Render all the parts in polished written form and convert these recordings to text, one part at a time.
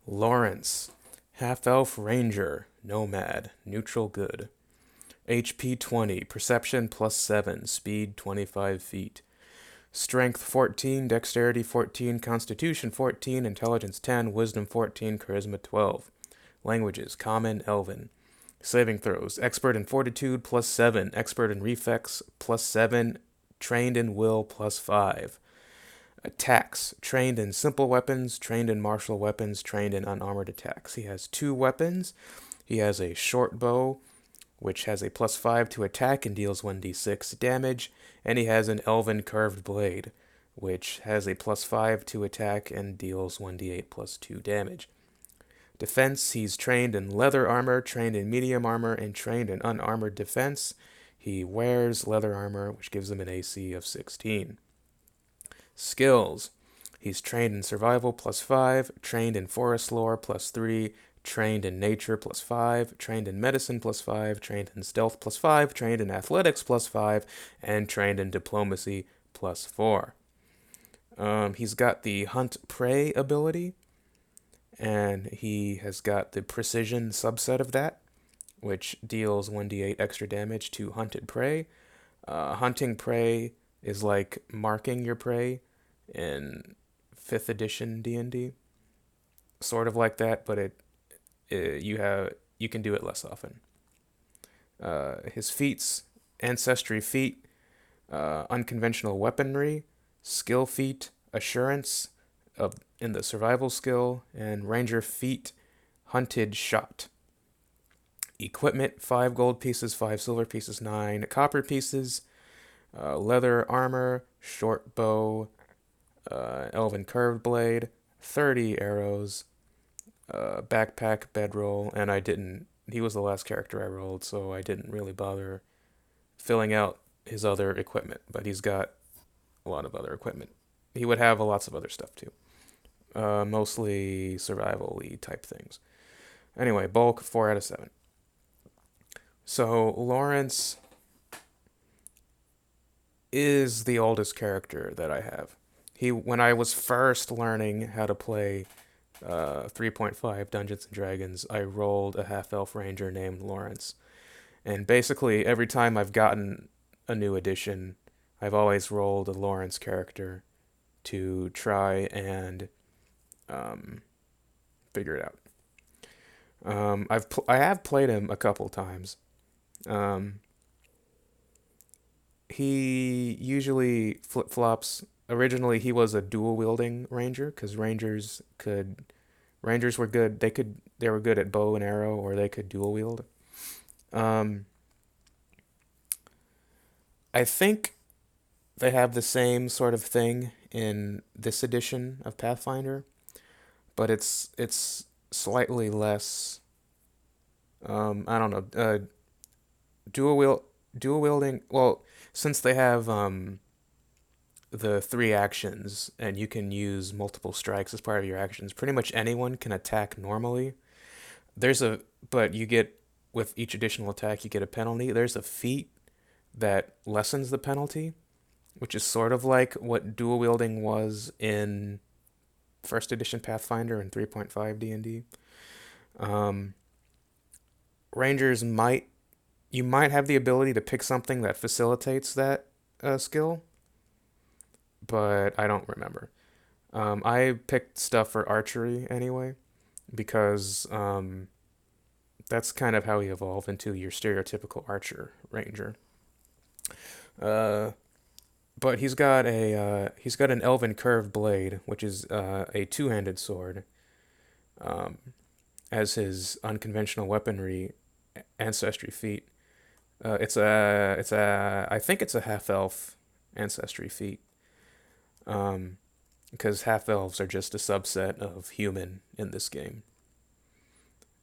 Lawrence, half-elf ranger, nomad, neutral good. HP 20, perception plus 7, speed 25 feet. Strength 14, dexterity 14, constitution 14, intelligence 10, wisdom 14, charisma 12. Languages, common, elven. Saving throws, expert in fortitude plus 7, expert in reflex plus 7, trained in will plus 5. Attacks, trained in simple weapons, trained in martial weapons, trained in unarmored attacks. He has two weapons. He has a short bow, which has a plus 5 to attack and deals 1d6 damage, and he has an elven curved blade, which has a plus 5 to attack and deals 1d8 plus 2 damage. Defense, he's trained in leather armor, trained in medium armor, and trained in unarmored defense. He wears leather armor, which gives him an AC of 16. Skills, he's trained in survival plus 5, trained in forest lore plus 3, trained in nature plus 5, trained in medicine plus 5, trained in stealth plus 5, trained in athletics plus 5, and trained in diplomacy plus 4. He's got the hunt prey ability, and he has got the precision subset of that, which deals 1d8 extra damage to hunted prey. Hunting prey is like marking your prey in 5th edition D&D. Sort of like that, but you can do it less often. His feats, ancestry feat, unconventional weaponry, skill feat, assurance in the survival skill, and ranger feat, hunted shot. Equipment, 5 gold pieces, 5 silver pieces, 9 copper pieces, leather armor, short bow, elven curved blade, 30 arrows, backpack, bedroll, and he was the last character I rolled, so I didn't really bother filling out his other equipment, but he's got a lot of other equipment. He would have lots of other stuff too. Mostly survival-y type things. Anyway, bulk, 4 out of 7. So, Lawrence is the oldest character that I have. When I was first learning how to play 3.5 Dungeons and Dragons, I rolled a half-elf ranger named Lawrence. And basically, every time I've gotten a new edition, I've always rolled a Lawrence character to try and figure it out. I have played him a couple times. He usually flip-flops. Originally, he was a dual-wielding ranger because Rangers were good. They were good at bow and arrow, or they could dual wield. Um, I think they have the same sort of thing in this edition of Pathfinder, but it's slightly less. I don't know. Dual wield dual wielding. Well, since they have the 3 actions and you can use multiple strikes as part of your actions, pretty much anyone can attack normally. There's a but you get with each additional attack you get a penalty. There's a feat that lessens the penalty, which is sort of like what dual wielding was in first edition Pathfinder and 3.5 D&D. Um, Rangers might have the ability to pick something that facilitates that skill, but I don't remember. I picked stuff for archery anyway because that's kind of how he evolved into your stereotypical archer ranger. Uh, but he's got an elven curved blade, which is a two-handed sword, um, as his unconventional weaponry ancestry feat. I think it's a half elf ancestry feat. Because half elves are just a subset of human in this game,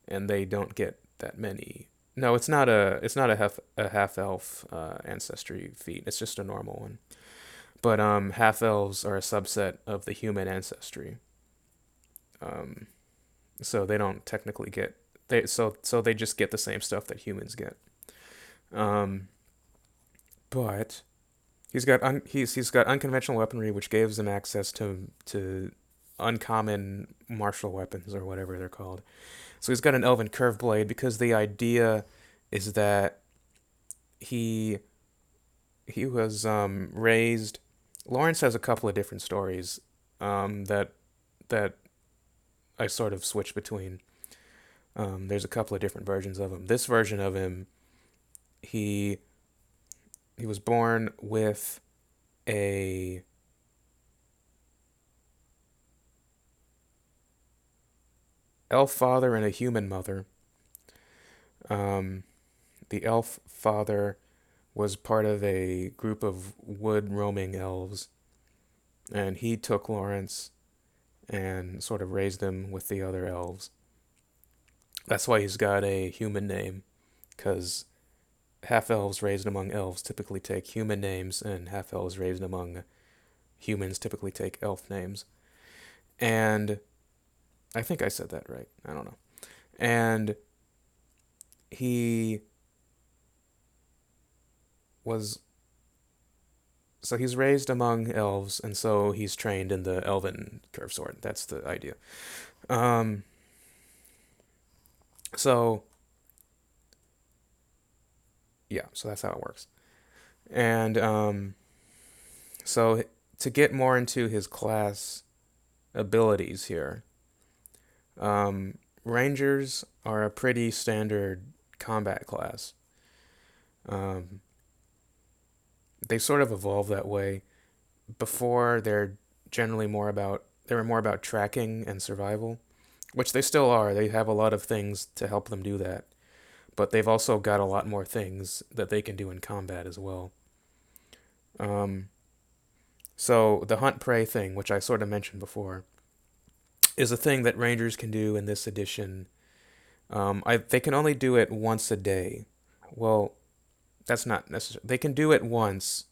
and they don't get that many. No, it's not a half elf ancestry feat. It's just a normal one. But half elves are a subset of the human ancestry. Um, so they don't technically get so they just get the same stuff that humans get. Um, but he's got unconventional weaponry, which gives him access to uncommon martial weapons or whatever they're called. So he's got an elven curved blade because the idea is that he he was raised. Lawrence has a couple of different stories that that I sort of switch between. There's a couple of different versions of him. This version of him, he he was born with a elf father and a human mother. Um, the elf father was part of a group of wood roaming elves, and he took Lawrence and sort of raised him with the other elves. That's why he's got a human name, because half elves raised among elves typically take human names, and half elves raised among humans typically take elf names. And I think I said that right. I don't know. And he was so he's raised among elves, and so he's trained in the elven curved sword. That's the idea. Um, so yeah, so that's how it works. And so to get more into his class abilities here, Rangers are a pretty standard combat class. Um, they sort of evolved that way. Before, they were more about tracking and survival, which they still are. They have a lot of things to help them do that, but they've also got a lot more things that they can do in combat as well. Um, so the hunt prey thing, which I sort of mentioned before, is a thing that Rangers can do in this edition. They can only do it once a day. Well, that's not necessary. They can do it once,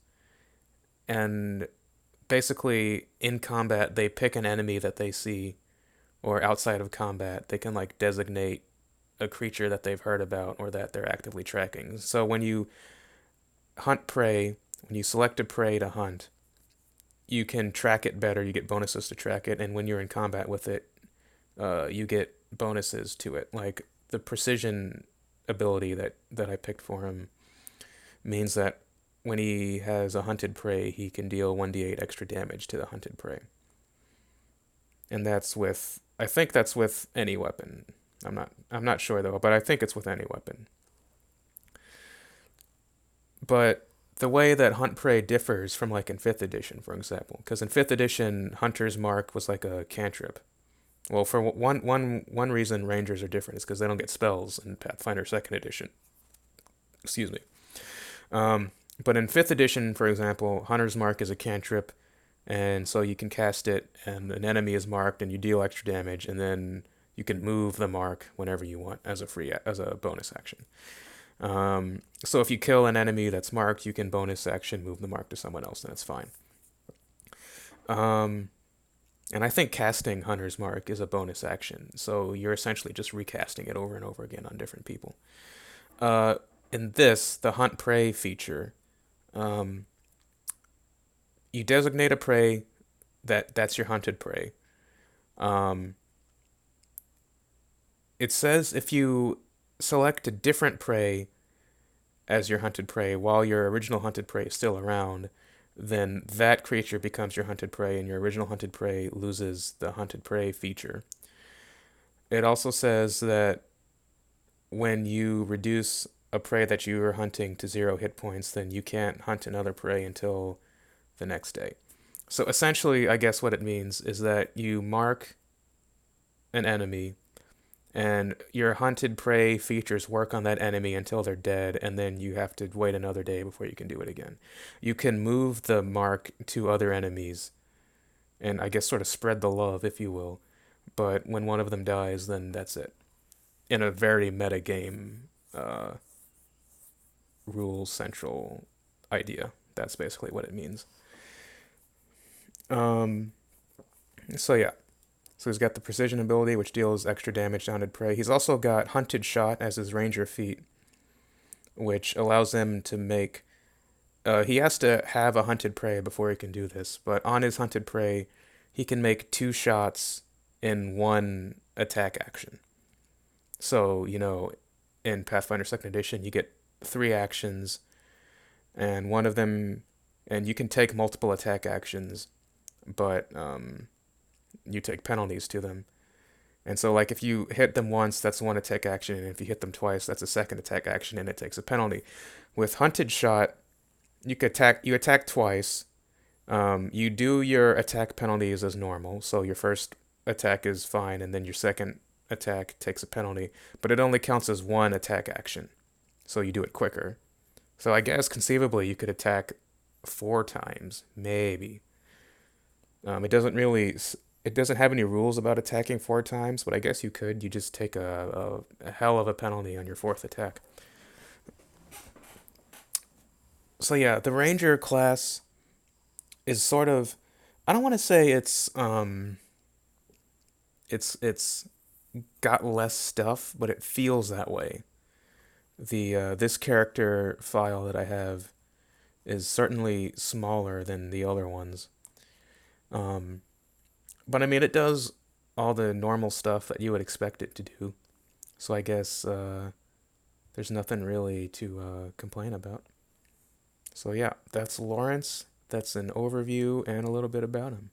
and basically in combat they pick an enemy that they see, or outside of combat they can like designate a creature that they've heard about or that they're actively tracking. So when you hunt prey, when you select a prey to hunt, you can track it better. You get bonuses to track it, and when you're in combat with it, you get bonuses to it. Like the precision ability that I picked for him means that when he has a hunted prey, he can deal 1d8 extra damage to the hunted prey. And I think that's with any weapon. I'm not sure though, but I think it's with any weapon. But the way that hunt prey differs from like in 5th edition, for example, because in 5th edition, Hunter's Mark was like a cantrip. Well, for one reason Rangers are different is because they don't get spells in Pathfinder 2nd edition. Excuse me. But in 5th edition, for example, Hunter's Mark is a cantrip, and so you can cast it, and an enemy is marked, and you deal extra damage, and then you can move the mark whenever you want as a bonus action. So if you kill an enemy that's marked, you can bonus action move the mark to someone else, and it's fine. And I think casting Hunter's Mark is a bonus action, so you're essentially just recasting it over and over again on different people. In this, the hunt prey feature, you designate a prey that's your hunted prey. It says if you select a different prey as your hunted prey while your original hunted prey is still around, then that creature becomes your hunted prey and your original hunted prey loses the hunted prey feature. It also says that when you reduce a prey that you are hunting to 0 hit points, then you can't hunt another prey until the next day. So essentially, I guess what it means is that you mark an enemy, and your hunted prey features work on that enemy until they're dead, and then you have to wait another day before you can do it again. You can move the mark to other enemies, and I guess sort of spread the love, if you will, but when one of them dies, then that's it. In a very meta game, rules central idea. That's basically what it means. Um, so yeah. So he's got the precision ability, which deals extra damage to hunted prey. He's also got hunted shot as his ranger feat, which allows him to make. He has to have a hunted prey before he can do this, but on his hunted prey, he can make two shots in one attack action. So, in Pathfinder Second Edition, you get three actions, and one of them, and you can take multiple attack actions, but you take penalties to them. And so, like, if you hit them once, that's one attack action, and if you hit them twice, that's a second attack action, and it takes a penalty. With Hunted Shot, you attack twice. You do your attack penalties as normal, so your first attack is fine, and then your second attack takes a penalty, but it only counts as one attack action, so you do it quicker. So I guess conceivably you could attack four times, maybe. It doesn't have any rules about attacking four times, but I guess you could. You just take a hell of a penalty on your fourth attack. So yeah, the Ranger class is sort of, I don't want to say it's got less stuff, but it feels that way. The This character file that I have is certainly smaller than the other ones. Um, but I mean, it does all the normal stuff that you would expect it to do. So I guess there's nothing really to complain about. So yeah, that's Lawrence. That's an overview and a little bit about him.